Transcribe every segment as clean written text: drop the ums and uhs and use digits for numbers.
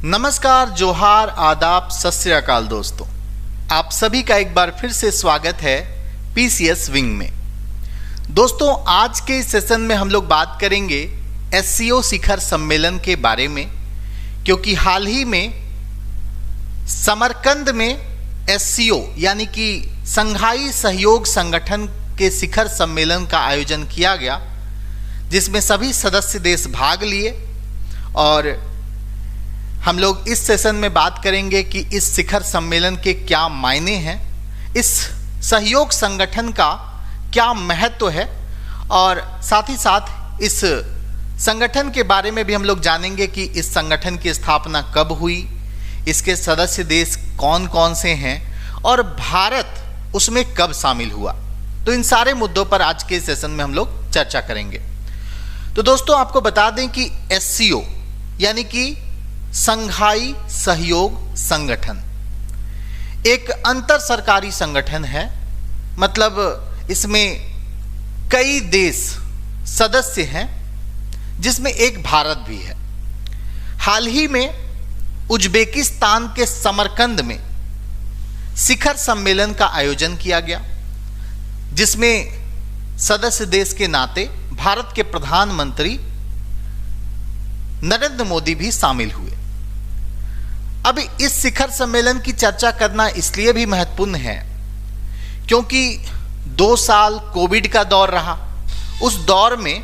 नमस्कार, जोहार, आदाब, सत श्री अकाल दोस्तों। आप सभी का एक बार फिर से स्वागत है पीसीएस विंग में। दोस्तों, आज के इस सेशन में हम लोग बात करेंगे एससीओ शिखर सम्मेलन के बारे में, क्योंकि हाल ही में समरकंद में एससीओ यानी कि संघाई सहयोग संगठन के शिखर सम्मेलन का आयोजन किया गया, जिसमें सभी सदस्य देश भाग लिए। और हम लोग इस सेशन में बात करेंगे कि इस शिखर सम्मेलन के क्या मायने हैं, इस सहयोग संगठन का क्या महत्व है, और साथ ही साथ इस संगठन के बारे में भी हम लोग जानेंगे कि इस संगठन की स्थापना कब हुई, इसके सदस्य देश कौन कौन से हैं और भारत उसमें कब शामिल हुआ। तो इन सारे मुद्दों पर आज के सेशन में हम लोग चर्चा करेंगे। तो दोस्तों, आपको बता दें कि एससीओ यानी कि संघाई सहयोग संगठन एक अंतर सरकारी संगठन है। मतलब इसमें कई देश सदस्य हैं, जिसमें एक भारत भी है। हाल ही में उज्बेकिस्तान के समरकंद में शिखर सम्मेलन का आयोजन किया गया, जिसमें सदस्य देश के नाते भारत के प्रधानमंत्री नरेंद्र मोदी भी शामिल हुए। अब इस शिखर सम्मेलन की चर्चा करना इसलिए भी महत्वपूर्ण है क्योंकि 2 साल कोविड का दौर रहा। उस दौर में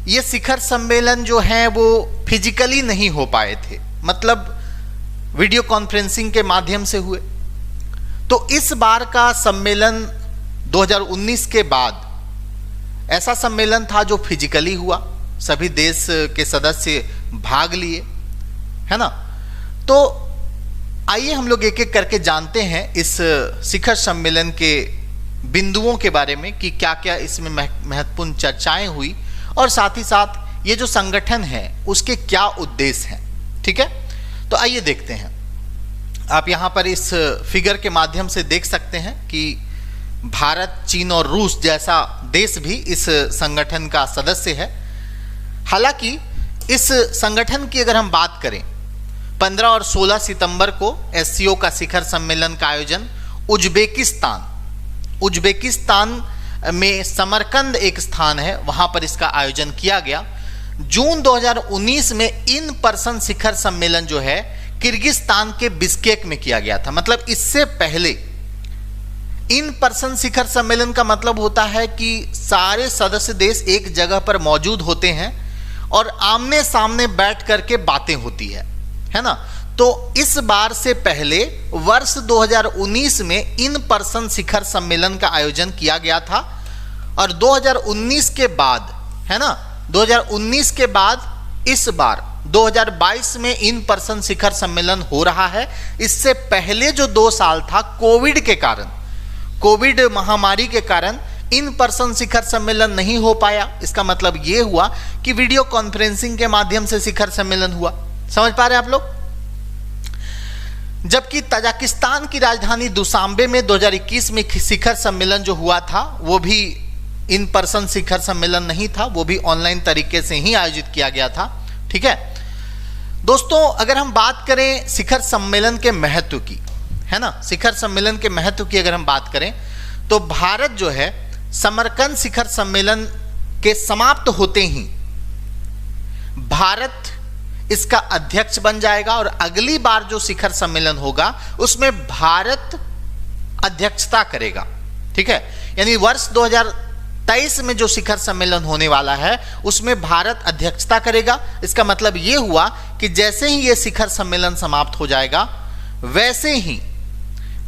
ये शिखर सम्मेलन जो है वो फिजिकली नहीं हो पाए थे, मतलब वीडियो कॉन्फ्रेंसिंग के माध्यम से हुए। तो इस बार का सम्मेलन 2019 के बाद ऐसा सम्मेलन था जो फिजिकली हुआ, सभी देश के सदस्य भाग लिए, है ना। तो आइए हम लोग एक एक करके जानते हैं इस शिखर सम्मेलन के बिंदुओं के बारे में कि क्या क्या इसमें महत्वपूर्ण चर्चाएं हुई, और साथ ही साथ ये जो संगठन है उसके क्या उद्देश्य हैं। ठीक है, तो आइए देखते हैं। आप यहाँ पर इस फिगर के माध्यम से देख सकते हैं कि भारत, चीन और रूस जैसा देश भी इस संगठन का सदस्य है। हालांकि इस संगठन की अगर हम बात करें, 15 और 16 सितंबर को एससीओ का शिखर सम्मेलन का आयोजन उज्बेकिस्तान में समरकंद एक स्थान है, वहां पर इसका आयोजन किया गया। जून 2019 में इन पर्सन शिखर सम्मेलन जो है किर्गिस्तान के बिश्केक में किया गया था। मतलब इससे पहले इन पर्सन शिखर सम्मेलन का मतलब होता है कि सारे सदस्य देश एक जगह पर मौजूद होते हैं और आमने सामने बैठ करके बातें होती है ना। तो इस बार से पहले वर्ष 2019 में इन पर्सन शिखर सम्मेलन का आयोजन किया गया था, और 2019 के बाद, है ना, 2019 के बाद इस बार 2022 में इन पर्सन शिखर सम्मेलन हो रहा है। इससे पहले जो 2 साल था कोविड महामारी के कारण इन पर्सन शिखर सम्मेलन नहीं हो पाया। इसका मतलब यह हुआ कि वीडियो कॉन्फ्रेंसिंग के माध्यम से शिखर सम्मेलन हुआ। समझ पा रहे हैं आप लोग। जबकि तजाकिस्तान की राजधानी दुशांबे में 2021 में शिखर सम्मेलन जो हुआ था वो भी इन पर्सन शिखर सम्मेलन नहीं था, वो भी ऑनलाइन तरीके से ही आयोजित किया गया था। ठीक है दोस्तों, अगर हम बात करें शिखर सम्मेलन के महत्व की, है ना, शिखर सम्मेलन के महत्व की अगर हम बात करें तो भारत जो है समरकंद शिखर सम्मेलन के समाप्त होते ही भारत इसका अध्यक्ष बन जाएगा, और अगली बार जो शिखर सम्मेलन होगा उसमें भारत अध्यक्षता करेगा। ठीक है, यानी वर्ष 2023 में जो शिखर सम्मेलन होने वाला है उसमें भारत अध्यक्षता करेगा। इसका मतलब यह हुआ कि जैसे ही यह शिखर सम्मेलन समाप्त हो जाएगा वैसे ही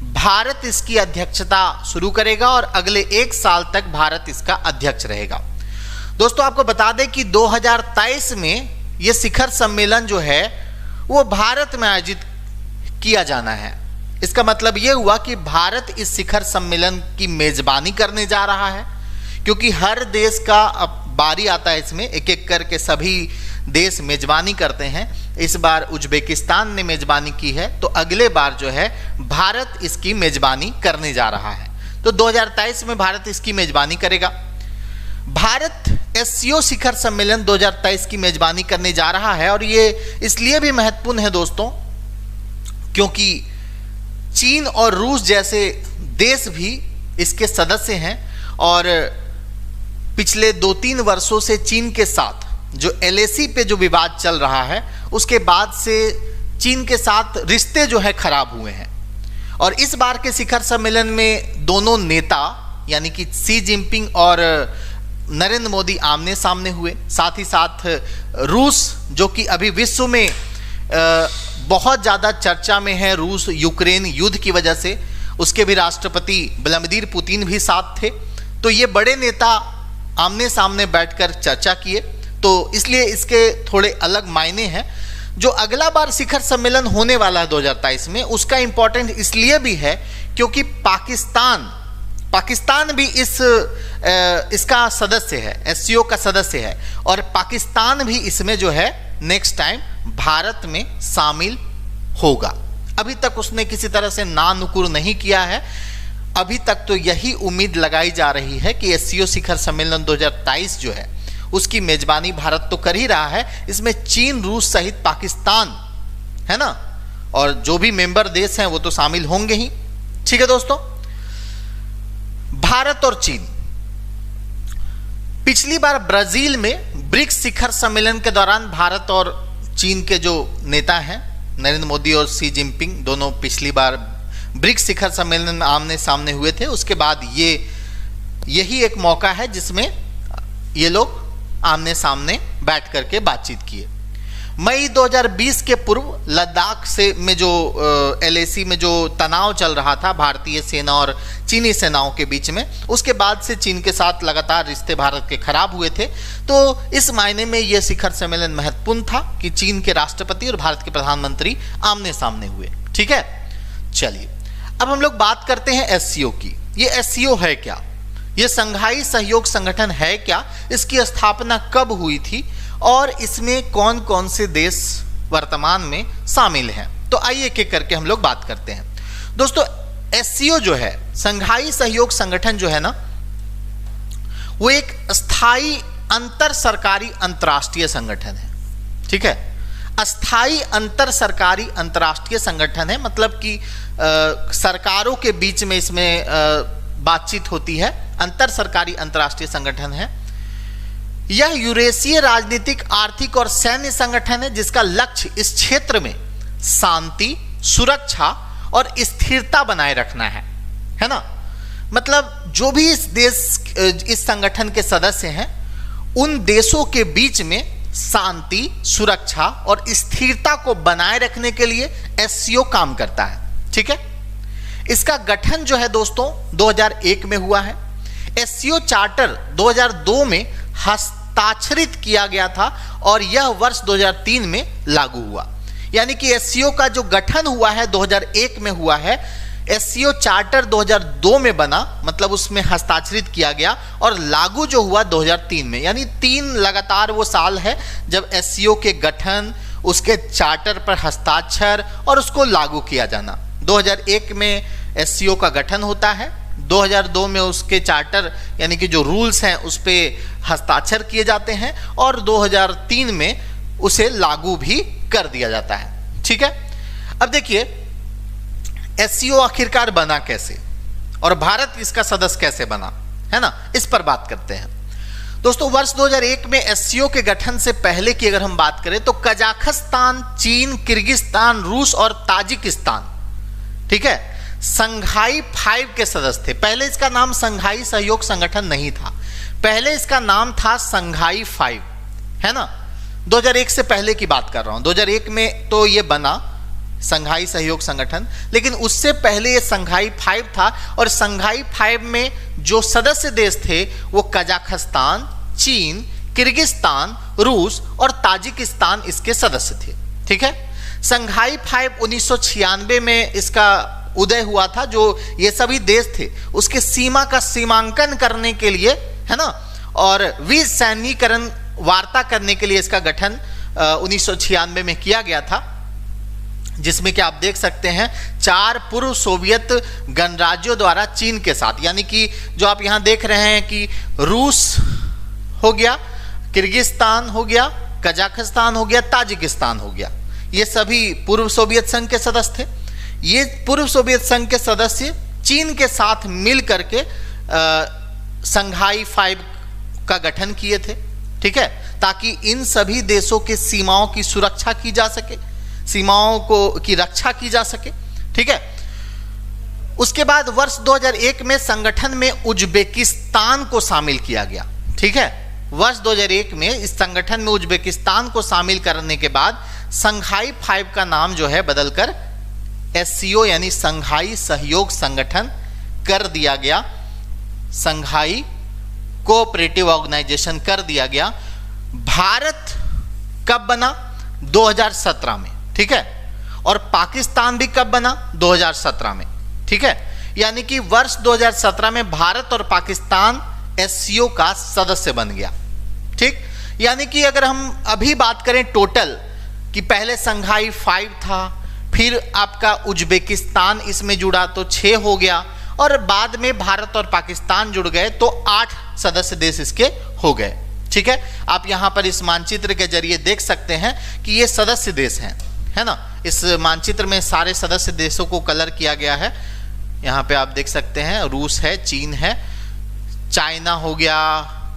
भारत इसकी अध्यक्षता शुरू करेगा, और अगले 1 साल तक भारत इसका अध्यक्ष रहेगा। दोस्तों, आपको बता दें कि 2023 में यह शिखर सम्मेलन जो है वो भारत में आयोजित किया जाना है। इसका मतलब यह हुआ कि भारत इस शिखर सम्मेलन की मेजबानी करने जा रहा है, क्योंकि हर देश का अब बारी आता है, इसमें एक एक करके सभी देश मेजबानी करते हैं। इस बार उज्बेकिस्तान ने मेजबानी की है, तो अगले बार जो है भारत इसकी मेजबानी करने जा रहा है। तो 2023 में भारत इसकी मेजबानी करेगा। भारत एससीओ शिखर सम्मेलन 2023 की मेजबानी करने जा रहा है। और ये इसलिए भी महत्वपूर्ण है दोस्तों क्योंकि चीन और रूस जैसे देश भी इसके सदस्य हैं। और पिछले 2-3 वर्षों से चीन के साथ जो LAC पे जो विवाद चल रहा है, उसके बाद से चीन के साथ रिश्ते जो है खराब हुए हैं। और इस बार के शिखर सम्मेलन में दोनों नेता यानी कि शी जिनपिंग और नरेंद्र मोदी आमने सामने हुए। साथ ही साथ रूस, जो कि अभी विश्व में बहुत ज़्यादा चर्चा में है रूस यूक्रेन युद्ध की वजह से, उसके भी राष्ट्रपति व्लादिमीर पुतिन भी साथ थे। तो ये बड़े नेता आमने सामने बैठकर चर्चा किए, तो इसलिए इसके थोड़े अलग मायने हैं। जो अगला बार शिखर सम्मेलन होने वाला है 2023 में, उसका इंपॉर्टेंट इसलिए भी है क्योंकि पाकिस्तान भी इसका सदस्य है, एससीओ का सदस्य है। और पाकिस्तान भी इसमें जो है नेक्स्ट टाइम भारत में शामिल होगा। अभी तक उसने किसी तरह से नानुकुर नहीं किया है। अभी तक तो यही उम्मीद लगाई जा रही है कि एससीओ शिखर सम्मेलन 2023 जो है उसकी मेजबानी भारत तो कर ही रहा है। इसमें चीन, रूस सहित पाकिस्तान है ना, और जो भी मेंबर देश हैं वो तो शामिल होंगे ही। ठीक है दोस्तों, भारत और चीन पिछली बार ब्राजील में ब्रिक्स शिखर सम्मेलन के दौरान भारत और चीन के जो नेता हैं नरेंद्र मोदी और शी जिनपिंग दोनों पिछली बार ब्रिक्स शिखर सम्मेलन में आमने सामने हुए थे। उसके बाद यही एक मौका है जिसमें ये लोग आमने सामने बैठ करके बातचीत किए। मई 2020 के पूर्व लद्दाख में जो LAC में जो तनाव चल रहा था भारतीय सेना और चीनी सेनाओं के बीच में, उसके बाद से चीन के साथ लगातार रिश्ते भारत के खराब हुए थे। तो इस मायने में यह शिखर सम्मेलन महत्वपूर्ण था कि चीन के राष्ट्रपति और भारत के प्रधानमंत्री आमने सामने हुए। ठीक है, चलिए अब हम लोग बात करते हैं एससीओ की। ये एससीओ है क्या, ये संघाई सहयोग संगठन है क्या, इसकी स्थापना कब हुई थी और इसमें कौन कौन से देश वर्तमान में शामिल हैं। तो आइए एक एक करके हम लोग बात करते हैं। दोस्तों एससीओ जो है, संघाई सहयोग संगठन जो है ना, वो एक स्थायी अंतर सरकारी अंतर्राष्ट्रीय संगठन है। ठीक है, अस्थाई अंतर सरकारी अंतर्राष्ट्रीय संगठन है, मतलब कि सरकारों के बीच में इसमें बातचीत होती है। अंतर सरकारी अंतर्राष्ट्रीय संगठन है। यह यूरेशियन राजनीतिक, आर्थिक और सैन्य संगठन है जिसका लक्ष्य इस क्षेत्र में शांति, सुरक्षा और स्थिरता बनाए रखना है ना। मतलब जो भी इस संगठन के सदस्य हैं उन देशों के बीच में शांति, सुरक्षा और स्थिरता को बनाए रखने के लिए एससीओ काम करता है। ठीक है, इसका गठन जो है दोस्तों 2001 में हुआ है। एससीओ चार्टर 2002 में हस्ताक्षरित किया गया था और यह वर्ष 2003 में लागू हुआ। यानी कि एससीओ का जो गठन हुआ है 2001 में हुआ है, एससीओ चार्टर 2002 में बना, मतलब उसमें हस्ताक्षरित किया गया, और लागू जो हुआ 2003 में। यानी 3 लगातार वो साल है जब एससीओ के गठन, उसके चार्टर पर हस्ताक्षर और उसको लागू किया जाना। 2001 में एससीओ का गठन होता है, 2002 में उसके चार्टर यानी कि जो रूल्स हैं उस पे हस्ताक्षर किए जाते हैं और 2003 में उसे लागू भी कर दिया जाता है। ठीक है, अब देखिए एससीओ आखिरकार बना कैसे और भारत इसका सदस्य कैसे बना, है ना, इस पर बात करते हैं। दोस्तों वर्ष 2001 में एससीओ के गठन से पहले की अगर हम बात करें तो कजाकिस्तान, चीन, किर्गिस्तान, रूस और ताजिकिस्तान, ठीक है, संघाई 5 के सदस्य थे। पहले इसका नाम संघाई सहयोग संगठन नहीं था, पहले इसका नाम था संघाई 5, है ना। 2001 से पहले की बात कर रहा हूं। 2001 में तो ये बना संघाई सहयोग संगठन, लेकिन उससे पहले ये संघाई 5 था और संघाई 5 में जो सदस्य देश थे वो कजाकिस्तान, चीन, किर्गिस्तान, रूस और ताजिकिस्तान इसके सदस्य थे। ठीक है, संघाई 5 1996 में इसका उदय हुआ था। जो ये सभी देश थे उसके सीमा का सीमांकन करने के लिए, है ना, और विसैन्यीकरण वार्ता करने के लिए इसका गठन 1996 में किया गया था, जिसमें कि आप देख सकते हैं 4 पूर्व सोवियत गणराज्यों द्वारा चीन के साथ, यानी कि जो आप यहां देख रहे हैं कि रूस हो गया, किर्गिस्तान हो गया, कजाकिस्तान हो गया, ताजिकिस्तान हो गया। ये सभी पूर्व सोवियत संघ के सदस्य थे। ये पूर्व सोवियत संघ के सदस्य चीन के साथ मिल करके संघाई 5 का गठन किए थे, ठीक है, ताकि इन सभी देशों के सीमाओं की सुरक्षा की जा सके, सीमाओं की रक्षा की जा सके, ठीक है। उसके बाद वर्ष 2001 में संगठन में उज्बेकिस्तान को शामिल किया गया, ठीक है। वर्ष 2001 में इस संगठन में उज्बेकिस्तान को शामिल करने के बाद संघाई 5 का नाम जो है बदलकर SCO यानी संघाई सहयोग संगठन कर दिया गया, संघाई कोऑपरेटिव ऑर्गेनाइजेशन कर दिया गया। भारत कब बना? 2017 में, ठीक है। और पाकिस्तान भी कब बना? 2017 में, ठीक है। यानी कि वर्ष 2017 में भारत और पाकिस्तान SCO का सदस्य बन गया, ठीक। यानी कि अगर हम अभी बात करें टोटल कि पहले संघाई 5 था, फिर आपका उज्बेकिस्तान इसमें जुड़ा तो 6 हो गया, और बाद में भारत और पाकिस्तान जुड़ गए तो 8 सदस्य देश इसके हो गए, ठीक है। आप यहां पर इस मानचित्र के जरिए देख सकते हैं कि ये सदस्य देश हैं, है ना। इस मानचित्र में सारे सदस्य देशों को कलर किया गया है। यहां पे आप देख सकते हैं रूस है, चीन है, चाइना हो गया,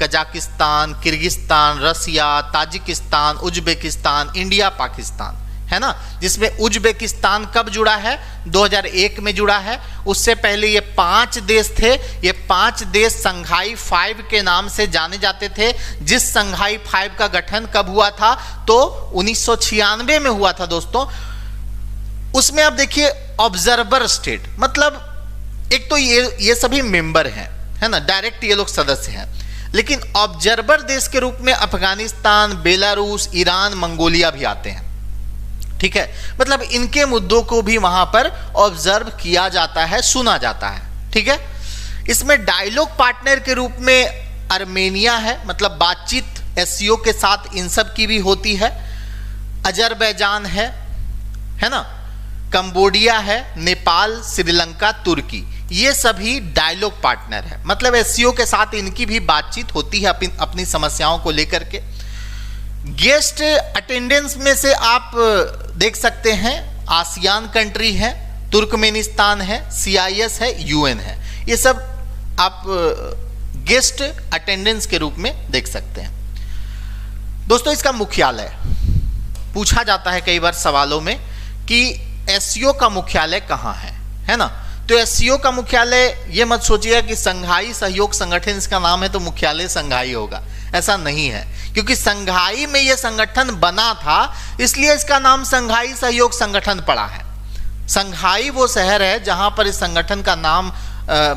कजाकिस्तान, किर्गिस्तान, रसिया, ताजिकिस्तान, उज्बेकिस्तान, इंडिया, पाकिस्तान, है ना। जिसमें उज्बेकिस्तान कब जुड़ा है? 2001 में जुड़ा है। उससे पहले ये 5 देश थे। ये 5 देश संघाई 5 के नाम से जाने जाते थे। जिस संघाई 5 का गठन कब हुआ था? तो 1996 में हुआ था दोस्तों। उसमें आप देखिए ऑब्जर्वर स्टेट, मतलब एक तो ये सभी मेंबर हैं, है ना, डायरेक्ट ये लोग सदस्य हैं, लेकिन ऑब्जर्वर देश के रूप में अफगानिस्तान, बेलारूस, ईरान, मंगोलिया भी आते हैं, ठीक है। मतलब इनके मुद्दों को भी वहां पर ऑब्जर्व किया जाता है, सुना जाता है, ठीक है। इसमें डायलॉग पार्टनर के रूप में आर्मेनिया है, मतलब बातचीत SCO के साथ इन सब की भी होती है। अजरबैजान है ना, कंबोडिया है, नेपाल, श्रीलंका, तुर्की, ये सभी डायलॉग पार्टनर है। मतलब SCO के साथ इनकी भी बातचीत होती है अपनी समस्याओं को लेकर के। गेस्ट अटेंडेंस में से आप देख सकते हैं आसियान कंट्री है, तुर्कमेनिस्तान है, CIS है, UN है, ये सब आप गेस्ट अटेंडेंस के रूप में देख सकते हैं। दोस्तों इसका मुख्यालय पूछा जाता है कई बार सवालों में कि SCO का मुख्यालय कहाँ है ना। तो SCO का मुख्यालय, ये मत सोचिएगा कि संघाई सहयोग संगठन इसका नाम है तो मुख्यालय संघाई होगा, ऐसा नहीं है। क्योंकि संघाई में यह संगठन बना था, इसलिए इसका नाम संघाई सहयोग संगठन पड़ा है। संघाई वो शहर है जहां पर इस संगठन का नाम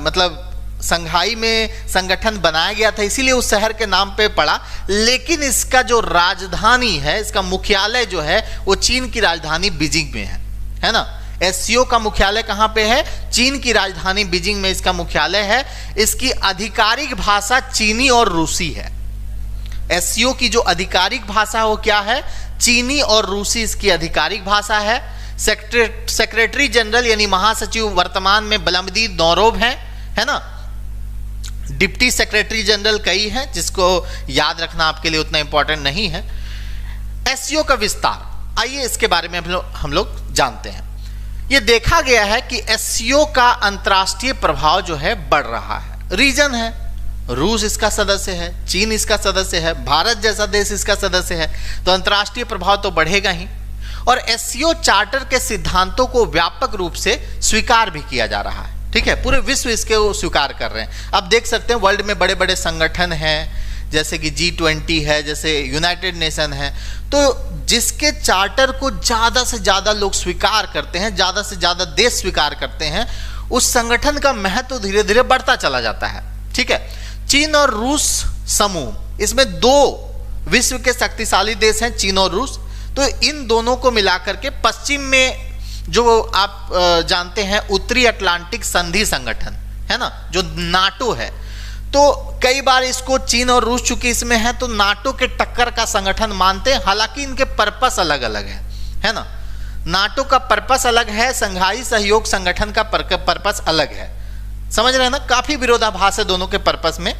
मतलब संघाई में संगठन बनाया गया था, इसीलिए उस शहर के नाम पे पड़ा। लेकिन इसका जो राजधानी है, इसका मुख्यालय जो है वो चीन की राजधानी बीजिंग में है ना। SCO का मुख्यालय कहां पे है? चीन की राजधानी बीजिंग में इसका मुख्यालय है। इसकी आधिकारिक भाषा चीनी और रूसी है। SCO की जो आधिकारिक भाषा है वो क्या है? चीनी और रूसी इसकी आधिकारिक भाषा है। सेक्रेटरी जनरल यानी महासचिव वर्तमान में बलमदीन नौरोब है ना। डिप्टी सेक्रेटरी जनरल कई हैं, जिसको याद रखना आपके लिए उतना इंपॉर्टेंट नहीं है। SCO का विस्तार, आइए इसके बारे में हम लोग जानते हैं। यह देखा गया है कि SCO का अंतर्राष्ट्रीय प्रभाव जो है बढ़ रहा है। रीजन है, रूस इसका सदस्य है, चीन इसका सदस्य है, भारत जैसा देश इसका सदस्य है, तो अंतर्राष्ट्रीय प्रभाव तो बढ़ेगा ही। और SCO चार्टर के सिद्धांतों को व्यापक रूप से स्वीकार भी किया जा रहा है, ठीक है। पूरे विश्व इसके स्वीकार कर रहे हैं। अब देख सकते हैं वर्ल्ड में बड़े बड़े संगठन हैं, जैसे कि G20 है, जैसे यूनाइटेड नेशन है, तो जिसके चार्टर को ज्यादा से ज्यादा लोग स्वीकार करते हैं, ज्यादा से ज्यादा देश स्वीकार करते हैं, उस संगठन का महत्व धीरे धीरे बढ़ता चला जाता है, ठीक है। चीन और रूस समूह, इसमें 2 विश्व के शक्तिशाली देश हैं, चीन और रूस। तो इन दोनों को मिलाकर के पश्चिम में जो आप जानते हैं उत्तरी अटलांटिक संधि संगठन है ना, जो नाटो है, तो कई बार इसको चीन और रूस चूंकि इसमें है तो नाटो के टक्कर का संगठन मानते हैं। हालांकि इनके पर्पस अलग अलग है ना। नाटो का पर्पस अलग है, संघाई सहयोग संगठन का पर्पस अलग है। समझ रहे हैं ना, काफी विरोधाभास है दोनों के पर्पस में।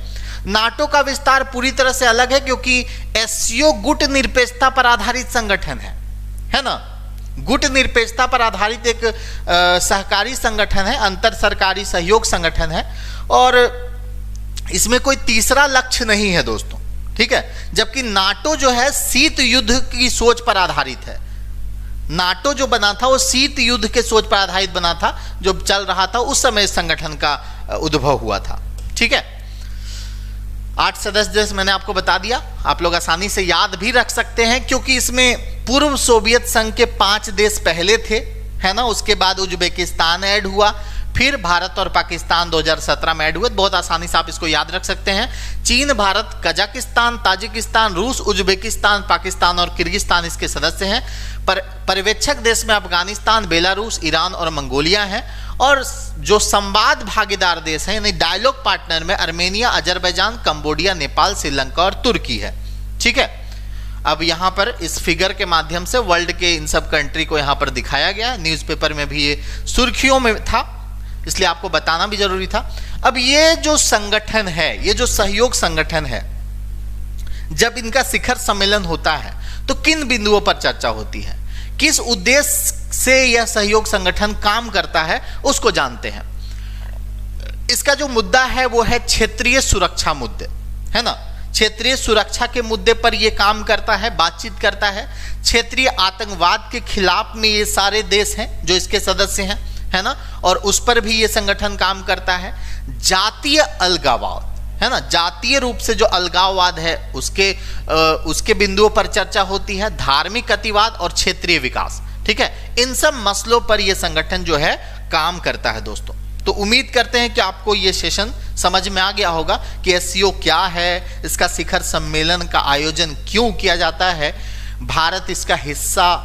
नाटो का विस्तार पूरी तरह से अलग है, क्योंकि एससीओ गुट निरपेक्षता पर आधारित संगठन है ना। गुट निरपेक्षता पर आधारित एक सहकारी संगठन है, अंतर सरकारी सहयोग संगठन है, और इसमें कोई तीसरा लक्ष्य नहीं है दोस्तों, ठीक है। जबकि नाटो जो है शीत युद्ध की सोच पर आधारित है। नाटो जो बना था वो शीत युद्ध के सोच पर आधारित बना था, जो चल रहा था उस समय इस संगठन का उद्भव हुआ था, ठीक है। 8 सदस्य देश मैंने आपको बता दिया, आप लोग आसानी से याद भी रख सकते हैं, क्योंकि इसमें पूर्व सोवियत संघ के 5 देश पहले थे, है ना। उसके बाद उज्बेकिस्तान ऐड हुआ, फिर भारत और पाकिस्तान 2017 में ऐड हुए। बहुत आसानी से आप इसको याद रख सकते हैं। चीन, भारत, कजाकिस्तान, ताजिकिस्तान, रूस, उज्बेकिस्तान, पाकिस्तान और किर्गिस्तान इसके सदस्य हैं। पर्यवेक्षक देश में अफगानिस्तान, बेलारूस, ईरान और मंगोलिया हैं। और जो संवाद भागीदार देश हैं यानी डायलॉग पार्टनर में Armenia, Azerbaijan, Cambodia, Nepal, Sri Lanka और तुर्की है, ठीक है। अब यहाँ पर इस फिगर के माध्यम से वर्ल्ड के इन सब कंट्री को यहाँ पर दिखाया गया। न्यूज़पेपर में भी ये सुर्खियों में था, इसलिए आपको बताना भी जरूरी था। अब ये जो संगठन है, ये जो सहयोग संगठन है, जब इनका शिखर सम्मेलन होता है तो किन बिंदुओं पर चर्चा होती है, किस उद्देश्य से यह सहयोग संगठन काम करता है, उसको जानते हैं। इसका जो मुद्दा है वो है क्षेत्रीय सुरक्षा मुद्दे, है ना। क्षेत्रीय सुरक्षा के मुद्दे पर यह काम करता है, बातचीत करता है। क्षेत्रीय आतंकवाद के खिलाफ में ये सारे देश हैं जो इसके सदस्य हैं, है ना, और उस पर भी ये संगठन काम करता है। जातीय अलगाववाद, है ना, जातीय रूप से जो अलगाववाद है उसके बिंदुओं पर चर्चा होती है। धार्मिक अतिवाद और क्षेत्रीय विकास, ठीक है, इन सब मसलों पर यह संगठन जो है काम करता है दोस्तों। तो उम्मीद करते हैं कि आपको ये सेशन समझ में आ गया होगा कि एससीओ क्या है, इसका शिखर सम्मेलन का आयोजन क्यों किया जाता है, भारत इसका हिस्सा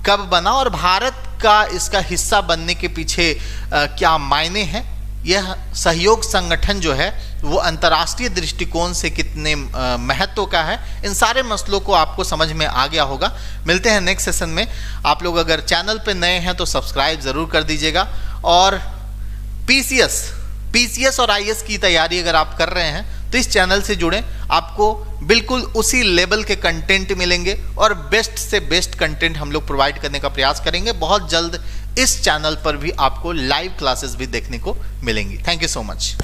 कब बना और भारत का इसका हिस्सा बनने के पीछे क्या मायने हैं। यह सहयोग संगठन जो है वो अंतर्राष्ट्रीय दृष्टिकोण से कितने महत्व का है, इन सारे मसलों को आपको समझ में आ गया होगा। मिलते हैं नेक्स्ट सेशन में। आप लोग अगर चैनल पे नए हैं तो सब्सक्राइब ज़रूर कर दीजिएगा, और पीसीएस और आईएएस की तैयारी अगर आप कर रहे हैं तो इस चैनल से जुड़ें, आपको बिल्कुल उसी लेवल के कंटेंट मिलेंगे और बेस्ट से बेस्ट कंटेंट हम लोग प्रोवाइड करने का प्रयास करेंगे। बहुत जल्द इस चैनल पर भी आपको लाइव क्लासेस भी देखने को मिलेंगी। Thank you so much.